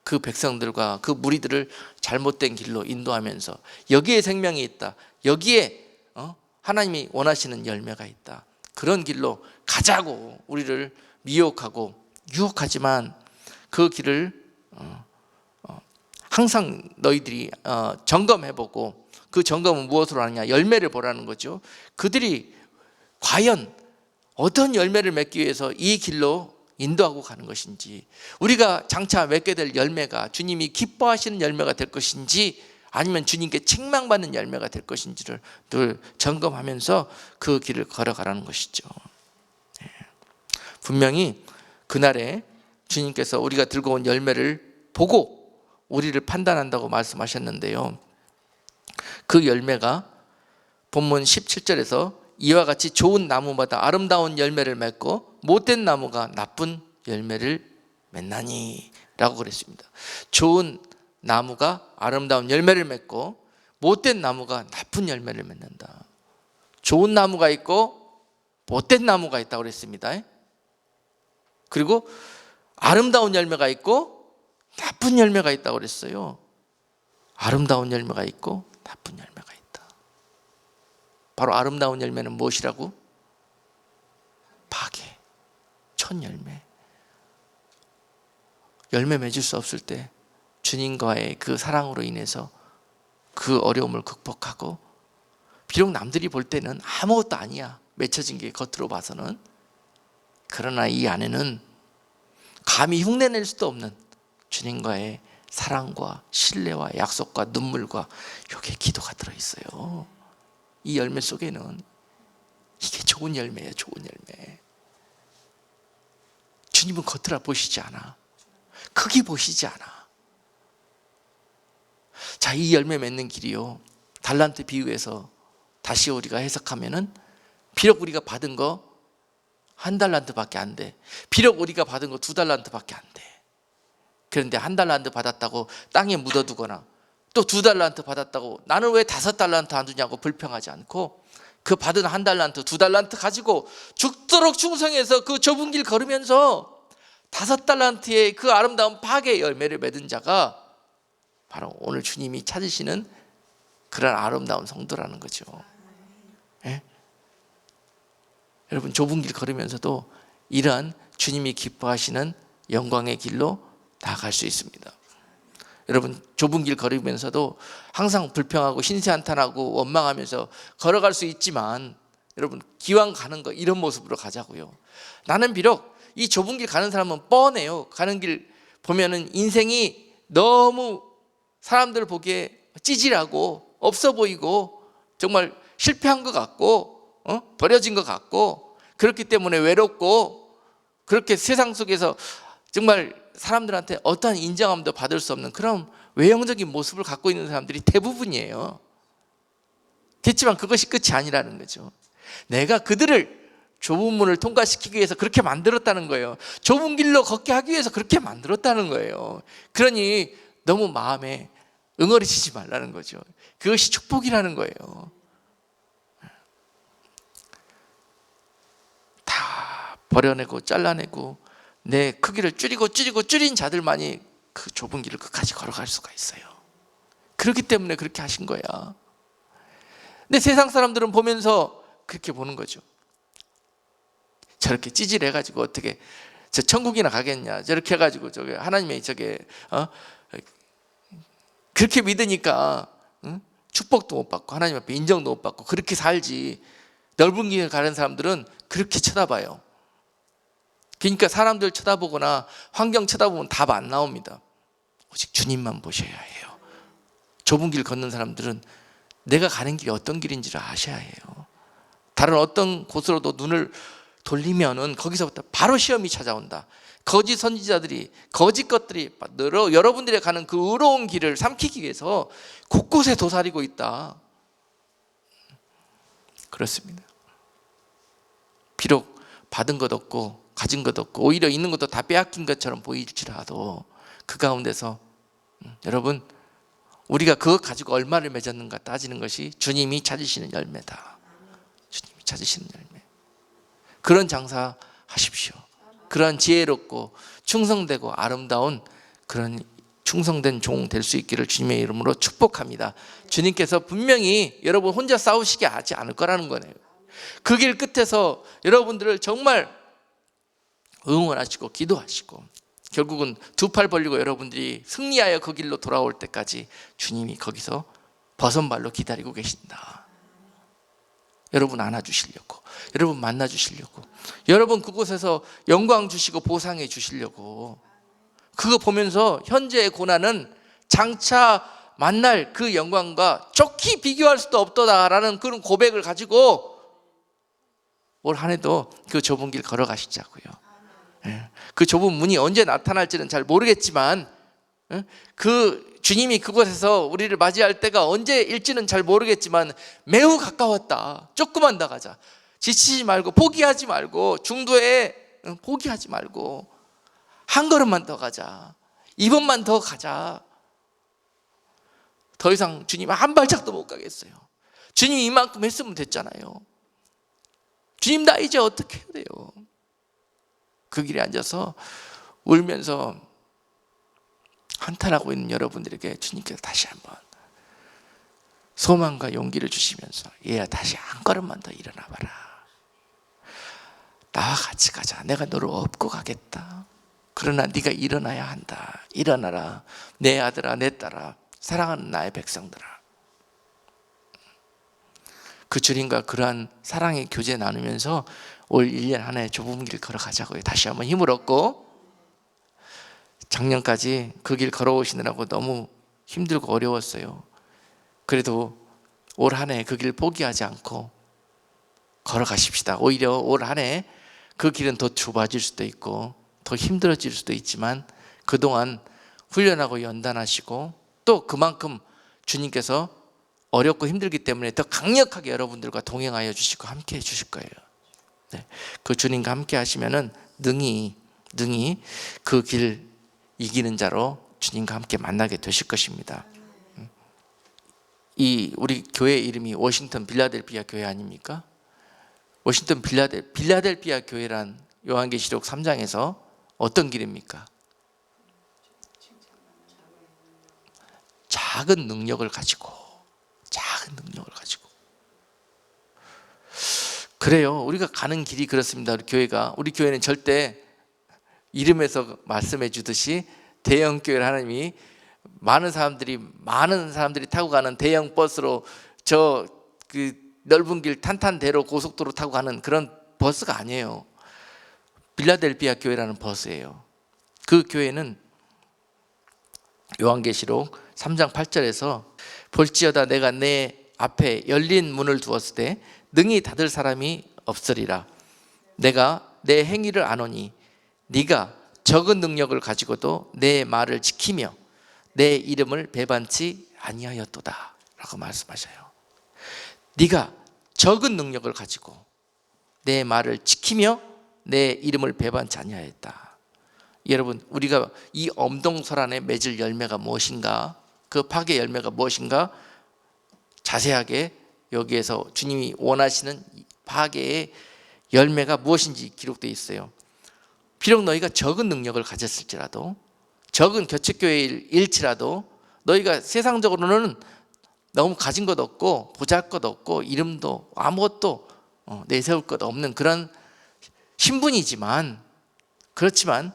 그 백성들과 그 무리들을 잘못된 길로 인도하면서, 여기에 생명이 있다, 여기에 하나님이 원하시는 열매가 있다, 그런 길로 가자고 우리를 미혹하고 유혹하지만, 그 길을 항상 너희들이 점검해보고, 그 점검은 무엇으로 하느냐, 열매를 보라는 거죠. 그들이 과연 어떤 열매를 맺기 위해서 이 길로 인도하고 가는 것인지, 우리가 장차 맺게 될 열매가 주님이 기뻐하시는 열매가 될 것인지, 아니면 주님께 책망받는 열매가 될 것인지를 늘 점검하면서 그 길을 걸어가라는 것이죠. 분명히 그날에 주님께서 우리가 들고 온 열매를 보고 우리를 판단한다고 말씀하셨는데요, 그 열매가 본문 17절에서 이와 같이 좋은 나무마다 아름다운 열매를 맺고 못된 나무가 나쁜 열매를 맺나니 라고 그랬습니다. 좋은 나무가 아름다운 열매를 맺고 못된 나무가 나쁜 열매를 맺는다. 좋은 나무가 있고 못된 나무가 있다고 그랬습니다. 그리고 아름다운 열매가 있고 나쁜 열매가 있다고 그랬어요. 아름다운 열매가 있고 나쁜 열매가 있다. 바로 아름다운 열매는 무엇이라고? 파괴, 첫 열매. 열매 맺을 수 없을 때 주님과의 그 사랑으로 인해서 그 어려움을 극복하고, 비록 남들이 볼 때는 아무것도 아니야, 맺혀진 게 겉으로 봐서는, 그러나 이 안에는 감히 흉내낼 수도 없는 주님과의 사랑과 신뢰와 약속과 눈물과 여기에 기도가 들어있어요. 이 열매 속에는 이게 좋은 열매예요. 좋은 열매. 주님은 겉으로 보시지 않아. 크게 보시지 않아. 자, 이 열매 맺는 길이요, 달란트 비유에서 다시 우리가 해석하면은, 비록 우리가 받은 거 1달란트밖에 안 돼. 비록 우리가 받은 거 2달란트밖에 안 돼. 그런데 1달란트 받았다고 땅에 묻어두거나 또 2달란트 받았다고 나는 왜 5달란트 안 주냐고 불평하지 않고 그 받은 1달란트, 2달란트 가지고 죽도록 충성해서 그 좁은 길 걸으면서 5달란트의 그 아름다운 박의 열매를 맺은 자가 바로 오늘 주님이 찾으시는 그런 아름다운 성도라는 거죠. 예? 여러분, 좁은 길 걸으면서도 이러한 주님이 기뻐하시는 영광의 길로 나아갈 수 있습니다. 여러분, 좁은 길 걸으면서도 항상 불평하고 신세한탄하고 원망하면서 걸어갈 수 있지만, 여러분, 기왕 가는 거 이런 모습으로 가자고요. 나는 비록 이 좁은 길 가는 사람은 뻔해요. 가는 길 보면은 인생이 너무 사람들 보기에 찌질하고 없어 보이고 정말 실패한 것 같고 버려진 것 같고, 그렇기 때문에 외롭고, 그렇게 세상 속에서 정말 사람들한테 어떠한 인정함도 받을 수 없는 그런 외형적인 모습을 갖고 있는 사람들이 대부분이에요. 그렇지만 그것이 끝이 아니라는 거죠. 내가 그들을 좁은 문을 통과시키기 위해서 그렇게 만들었다는 거예요. 좁은 길로 걷게 하기 위해서 그렇게 만들었다는 거예요. 그러니 너무 마음에 응어리치지 말라는 거죠. 그것이 축복이라는 거예요. 다 버려내고 잘라내고 내 크기를 줄인 자들만이 그 좁은 길을 끝까지 걸어갈 수가 있어요. 그렇기 때문에 그렇게 하신 거야. 근데 세상 사람들은 보면서 그렇게 보는 거죠. 저렇게 찌질해가지고 어떻게 저 천국이나 가겠냐, 저렇게 해가지고 저게 하나님의 저게 그렇게 믿으니까 축복도 못 받고 하나님 앞에 인정도 못 받고 그렇게 살지. 넓은 길을 가는 사람들은 그렇게 쳐다봐요. 그러니까 사람들 쳐다보거나 환경 쳐다보면 답 안 나옵니다. 오직 주님만 보셔야 해요. 좁은 길 걷는 사람들은 내가 가는 길이 어떤 길인지를 아셔야 해요. 다른 어떤 곳으로도 눈을 돌리면은 거기서부터 바로 시험이 찾아온다. 거짓 선지자들이, 거짓 것들이 여러분들이 가는 그 의로운 길을 삼키기 위해서 곳곳에 도사리고 있다. 그렇습니다. 비록 받은 것 없고 가진 것 없고 오히려 있는 것도 다 빼앗긴 것처럼 보일지라도 그 가운데서 여러분, 우리가 그것 가지고 얼마를 맺었는가 따지는 것이 주님이 찾으시는 열매다. 주님이 찾으시는 열매. 그런 장사 하십시오. 그런 지혜롭고 충성되고 아름다운 그런 충성된 종 될 수 있기를 주님의 이름으로 축복합니다. 주님께서 분명히 여러분 혼자 싸우시게 하지 않을 거라는 거네요. 그 길 끝에서 여러분들을 정말 응원하시고 기도하시고 결국은 2팔 벌리고 여러분들이 승리하여 그 길로 돌아올 때까지 주님이 거기서 버선발로 기다리고 계신다. 여러분 안아주시려고, 여러분 만나주시려고, 여러분 그곳에서 영광 주시고 보상해 주시려고. 그거 보면서 현재의 고난은 장차 만날 그 영광과 좋게 비교할 수도 없다라는 그런 고백을 가지고 올 한 해도 그 좁은 길 걸어가시자고요. 그 좁은 문이 언제 나타날지는 잘 모르겠지만 그 주님이 그곳에서 우리를 맞이할 때가 언제일지는 잘 모르겠지만 매우 가까웠다. 조금만 더 가자. 지치지 말고 포기하지 말고 중도에 포기하지 말고 한 걸음만 더 가자. 2번만 더 가자. 더 이상 주님 한 발짝도 못 가겠어요. 주님이 이만큼 했으면 됐잖아요. 주님 나 이제 어떻게 해야 돼요? 그 길에 앉아서 울면서 한탄하고 있는 여러분들에게 주님께서 다시 한번 소망과 용기를 주시면서 얘야 다시 한 걸음만 더 일어나 봐라. 나와 같이 가자. 내가 너를 업고 가겠다. 그러나 네가 일어나야 한다. 일어나라. 내 아들아 내 딸아 사랑하는 나의 백성들아. 그 주님과 그러한 사랑의 교제 나누면서 올 1년 한 해 좁은 길 걸어가자고요. 다시 한번 힘을 얻고, 작년까지 그 길 걸어오시느라고 너무 힘들고 어려웠어요. 그래도 올 한 해 그 길 포기하지 않고 걸어가십시다. 오히려 올 한 해 그 길은 더 좁아질 수도 있고 더 힘들어질 수도 있지만 그동안 훈련하고 연단하시고 또 그만큼 주님께서 어렵고 힘들기 때문에 더 강력하게 여러분들과 동행하여 주시고 함께 해 주실 거예요. 네. 그 주님과 함께 하시면은 능히 그 길 이기는 자로 주님과 함께 만나게 되실 것입니다. 이 우리 교회 이름이 워싱턴 빌라델피아 교회 아닙니까? 워싱턴 빌라델피아 교회란 요한계시록 3장에서 어떤 길입니까? 작은 능력을 가지고 그래요. 우리가 가는 길이 그렇습니다. 우리 교회는 절대 이름에서 말씀해 주듯이 대형 교회를 하나님이 많은 사람들이 타고 가는 대형 버스로 그 넓은 길 탄탄대로 고속도로 타고 가는 그런 버스가 아니에요. 빌라델피아 교회라는 버스예요. 그 교회는 요한계시록 3장 8절에서 볼지어다 내가 내 앞에 열린 문을 두었을 때 능히 닫을 사람이 없으리라. 내가 내 행위를 아노니 네가 적은 능력을 가지고도 내 말을 지키며 내 이름을 배반치 아니하였도다 라고 말씀하셔요. 네가 적은 능력을 가지고 내 말을 지키며 내 이름을 배반치 아니하였다. 여러분, 우리가 이 엄동설 안에 맺을 열매가 무엇인가, 그 파괴 열매가 무엇인가 자세하게 여기에서 주님이 원하시는 파괴의 열매가 무엇인지 기록되어 있어요. 비록 너희가 적은 능력을 가졌을지라도, 적은 교책교회일지라도 너희가 세상적으로는 너무 가진 것 없고 보잘것 없고 이름도 아무것도 내세울 것 없는 그런 신분이지만, 그렇지만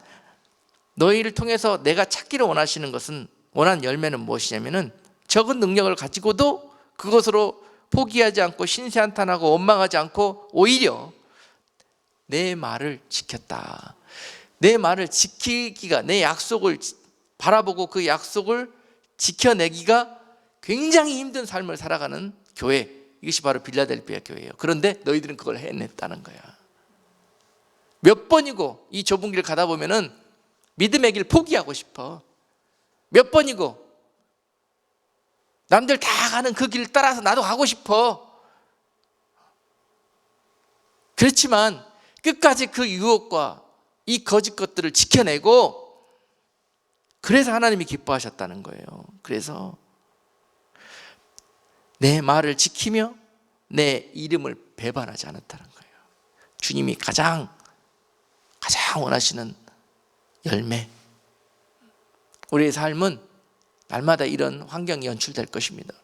너희를 통해서 내가 찾기를 원하는 열매는 무엇이냐면은 적은 능력을 가지고도 그것으로 포기하지 않고 신세한탄하고 원망하지 않고 오히려 내 말을 지켰다. 내 말을 지키기가, 내 약속을 바라보고 그 약속을 지켜내기가 굉장히 힘든 삶을 살아가는 교회, 이것이 바로 빌라델피아 교회예요. 그런데 너희들은 그걸 해냈다는 거야. 몇 번이고 이 좁은 길 가다 보면은 믿음의 길 포기하고 싶어. 몇 번이고 남들 다 가는 그 길 따라서 나도 가고 싶어. 그렇지만 끝까지 그 유혹과 이 거짓 것들을 지켜내고, 그래서 하나님이 기뻐하셨다는 거예요. 그래서 내 말을 지키며 내 이름을 배반하지 않았다는 거예요. 주님이 가장 원하시는 열매. 우리의 삶은 날마다 이런 환경이 연출될 것입니다.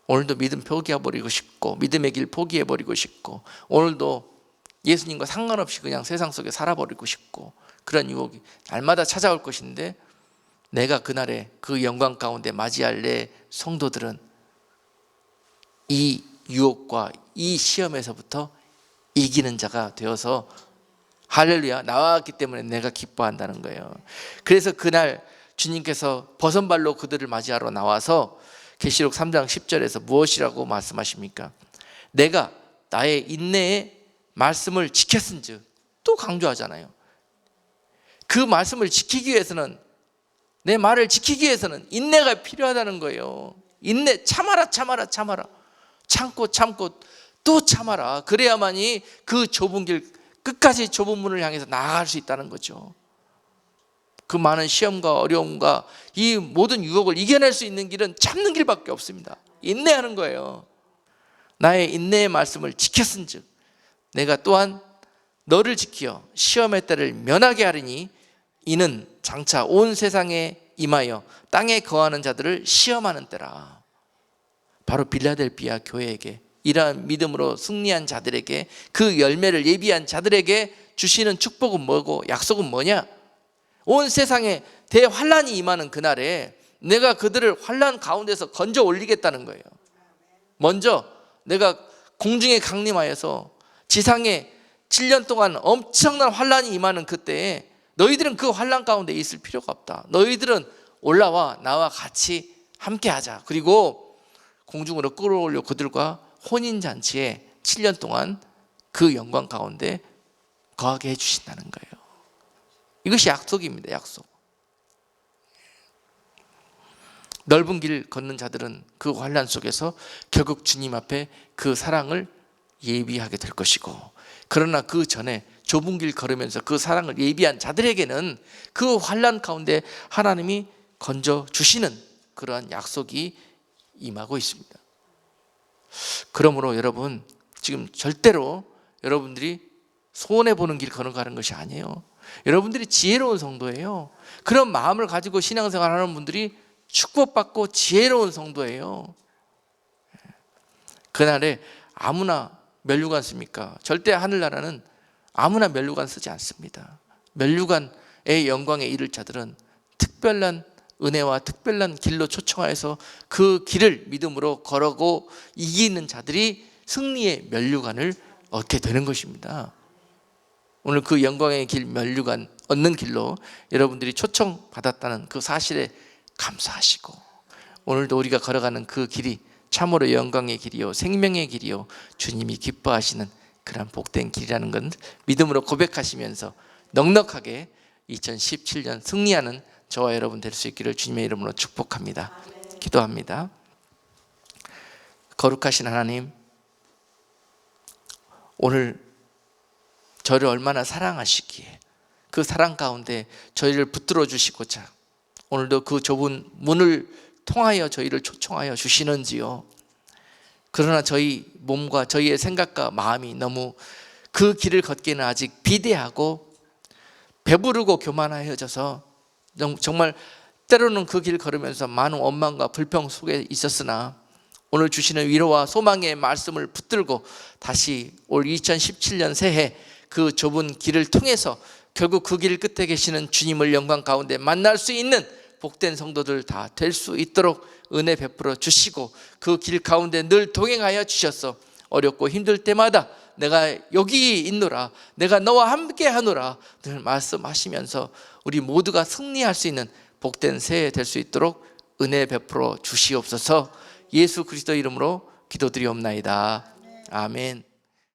오늘도 믿음 포기해버리고 싶고, 믿음의 길 포기해버리고 싶고, 오늘도 예수님과 상관없이 그냥 세상 속에 살아버리고 싶고, 그런 유혹이 날마다 찾아올 것인데, 내가 그날에 그 영광 가운데 맞이할 내 성도들은 이 유혹과 이 시험에서부터 이기는 자가 되어서, 할렐루야, 나왔기 때문에 내가 기뻐한다는 거예요. 그래서 그날 주님께서 버선발로 그들을 맞이하러 나와서 계시록 3장 10절에서 무엇이라고 말씀하십니까? 내가 나의 인내의 말씀을 지켰은즉, 또 강조하잖아요. 그 말씀을 지키기 위해서는, 내 말을 지키기 위해서는 인내가 필요하다는 거예요. 인내, 참아라. 참고 또 참아라. 그래야만이 그 좁은 길, 끝까지 좁은 문을 향해서 나아갈 수 있다는 거죠. 그 많은 시험과 어려움과 이 모든 유혹을 이겨낼 수 있는 길은 참는 길밖에 없습니다. 인내하는 거예요. 나의 인내의 말씀을 지켰은즉 내가 또한 너를 지켜 시험의 때를 면하게 하리니 이는 장차 온 세상에 임하여 땅에 거하는 자들을 시험하는 때라. 바로 빌라델피아 교회에게, 이러한 믿음으로 승리한 자들에게, 그 열매를 예비한 자들에게 주시는 축복은 뭐고 약속은 뭐냐? 온 세상에 대환란이 임하는 그날에 내가 그들을 환란 가운데서 건져 올리겠다는 거예요. 먼저 내가 공중에 강림하여서 지상에 7년 동안 엄청난 환란이 임하는 그때에 너희들은 그 환란 가운데 있을 필요가 없다. 너희들은 올라와 나와 같이 함께하자. 그리고 공중으로 끌어올려 그들과 혼인잔치에 7년 동안 그 영광 가운데 거하게 해주신다는 거예요. 이것이 약속입니다. 약속. 넓은 길 걷는 자들은 그 환난 속에서 결국 주님 앞에 그 사랑을 예비하게 될 것이고, 그러나 그 전에 좁은 길 걸으면서 그 사랑을 예비한 자들에게는 그 환난 가운데 하나님이 건져 주시는 그러한 약속이 임하고 있습니다. 그러므로 여러분, 지금 절대로 여러분들이 손해보는 길 걸어가는 것이 아니에요. 여러분들이 지혜로운 성도예요. 그런 마음을 가지고 신앙생활하는 분들이 축복받고 지혜로운 성도예요. 그날에 아무나 면류관 씁니까? 절대 하늘나라는 아무나 면류관 쓰지 않습니다. 면류관의 영광에 이를 자들은 특별한 은혜와 특별한 길로 초청하여서 그 길을 믿음으로 걸어고 이기는 자들이 승리의 면류관을 얻게 되는 것입니다. 오늘 그 영광의 길, 면류관 얻는 길로 여러분들이 초청받았다는 그 사실에 감사하시고, 오늘도 우리가 걸어가는 그 길이 참으로 영광의 길이요 생명의 길이요 주님이 기뻐하시는 그런 복된 길이라는 건 믿음으로 고백하시면서 넉넉하게 2017년 승리하는 저와 여러분 될 수 있기를 주님의 이름으로 축복합니다. 기도합니다. 거룩하신 하나님, 오늘 저를 얼마나 사랑하시기에 그 사랑 가운데 저희를 붙들어 주시고자 오늘도 그 좁은 문을 통하여 저희를 초청하여 주시는지요. 그러나 저희 몸과 저희의 생각과 마음이 너무 그 길을 걷기에는 아직 비대하고 배부르고 교만하여져서 정말 때로는 그 길 걸으면서 많은 원망과 불평 속에 있었으나 오늘 주시는 위로와 소망의 말씀을 붙들고 다시 올 2017년 새해 그 좁은 길을 통해서 결국 그 길 끝에 계시는 주님을 영광 가운데 만날 수 있는 복된 성도들 다 될 수 있도록 은혜 베풀어 주시고 그 길 가운데 늘 동행하여 주셔서 어렵고 힘들 때마다 내가 여기 있노라, 내가 너와 함께 하노라 늘 말씀하시면서 우리 모두가 승리할 수 있는 복된 새해 될 수 있도록 은혜 베풀어 주시옵소서. 예수 그리스도 이름으로 기도드리옵나이다. 아멘.